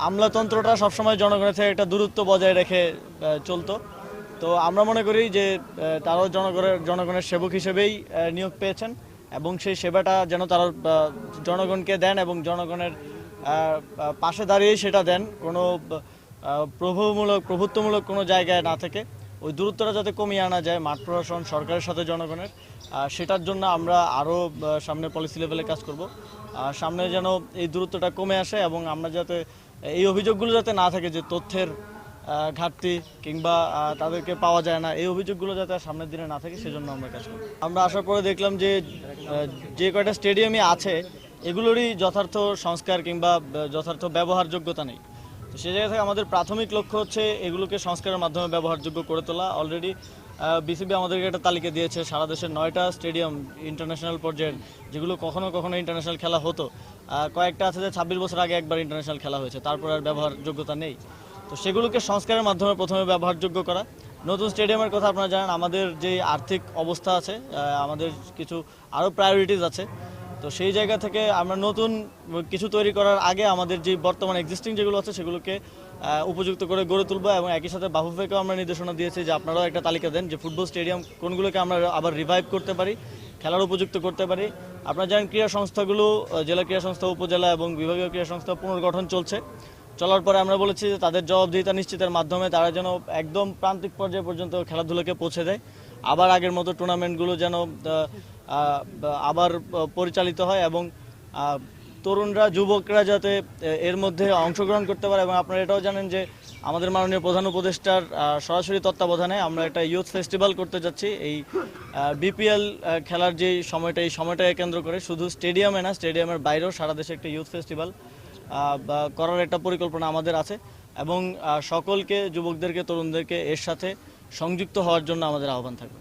আমলাতন্ত্রটা সবসময় জনগণের থেকে একটা দূরত্ব বজায় রেখে চলতো। তো আমরা মনে করি যে তারাও জনগণের সেবক হিসেবেই নিয়োগ পেয়েছেন এবং সেই সেবাটা যেন তারা জনগণকে দেন এবং জনগণের পাশে দাঁড়িয়েই সেটা দেন, কোনো প্রভুত্বমূলক কোনো জায়গায় না থেকে ওই দূরত্বটা যাতে কমিয়ে আনা যায় মাঠ প্রশাসন সরকারের সাথে জনগণের, সেটার জন্য আমরা আরও সামনে পলিসি লেভেলে কাজ করব। সামনে যেন এই দূরত্বটা কমে আসে এবং আমরা যাতে এই অভিযোগগুলো যাতে না থাকে যে তথ্যের ঘাটতি কিংবা তাদেরকে পাওয়া যায় না, এই অভিযোগগুলো যাতে সামনের দিনে না থাকে সেজন্য আমরা কাজ করি। আমরা আসার পরে দেখলাম যে যে কয়টা স্টেডিয়ামই আছে এগুলোরই যথার্থ সংস্কার কিংবা যথার্থ ব্যবহারযোগ্যতা নেই। তো সেই জায়গা থেকে আমাদের প্রাথমিক লক্ষ্য হচ্ছে এগুলোকে সংস্কারের মাধ্যমে ব্যবহারযোগ্য করে তোলা। অলরেডি বিসিবি আমাদেরকে একটা তালিকা দিয়েছে সারা দেশের 9টা স্টেডিয়াম ইন্টারন্যাশনাল পর্যায়ের, যেগুলো কখনো কখনো ইন্টারন্যাশনাল খেলা হতো, কয়েকটা আছে যে 26 বছর আগে একবার ইন্টারন্যাশনাল খেলা হয়েছে, তারপর আর ব্যবহারযোগ্যতা নেই। তো সেগুলোকে সংস্কারের মাধ্যমে প্রথমে ব্যবহারযোগ্য করা। নতুন স্টেডিয়ামের কথা আপনারা জানেন, আমাদের যে আর্থিক অবস্থা আছে, আমাদের কিছু আরও প্রায়োরিটিস আছে। তো সেই জায়গা থেকে আমরা নতুন কিছু তৈরি করার আগে আমাদের যে বর্তমান এক্সিস্টিং যেগুলো আছে সেগুলোকে উপযুক্ত করে গড়ে তুলবো এবং একই সাথে বাফুফেকেও আমরা নির্দেশনা দিয়েছি যে আপনারাও একটা তালিকা দেন যে ফুটবল স্টেডিয়াম কোনগুলোকে আমরা আবার রিভাইভ করতে পারি, খেলার উপযুক্ত করতে পারি। আপনারা জানেন ক্রীড়া সংস্থাগুলো, জেলা ক্রীড়া সংস্থা, উপজেলা এবং বিভাগীয় ক্রীড়া সংস্থা পুনর্গঠন চলার পরে আমরা বলেছি যে তাদের জবাবদিহিতা নিশ্চিতের মাধ্যমে তারা যেন একদম প্রান্তিক পর্যায় পর্যন্ত খেলাধুলাকে পৌঁছে দেয়, আবার আগের মতো টুর্নামেন্টগুলো যেন আবার পরিচালিত হয় এবং তরুণরা, যুবকরা যাতে এর মধ্যে অংশগ্রহণ করতে পারে। এবং আপনারা এটাও জানেন যে আমাদের মাননীয় প্রধান উপদেষ্টার সরাসরি তত্ত্বাবধানে আমরা একটা ইউথ ফেস্টিভ্যাল করতে যাচ্ছি। এই বিপিএল খেলার যে সময়টা, এই সময়টাকে কেন্দ্র করে শুধু স্টেডিয়ামে না, স্টেডিয়ামের বাইরেও সারা দেশে একটা ইউথ ফেস্টিভ্যাল করার একটা পরিকল্পনা আমাদের আছে এবং সকলকে, যুবকদেরকে, তরুণদেরকে এর সাথে সংযুক্ত হওয়ার জন্য আমাদের আহ্বান থাকবে।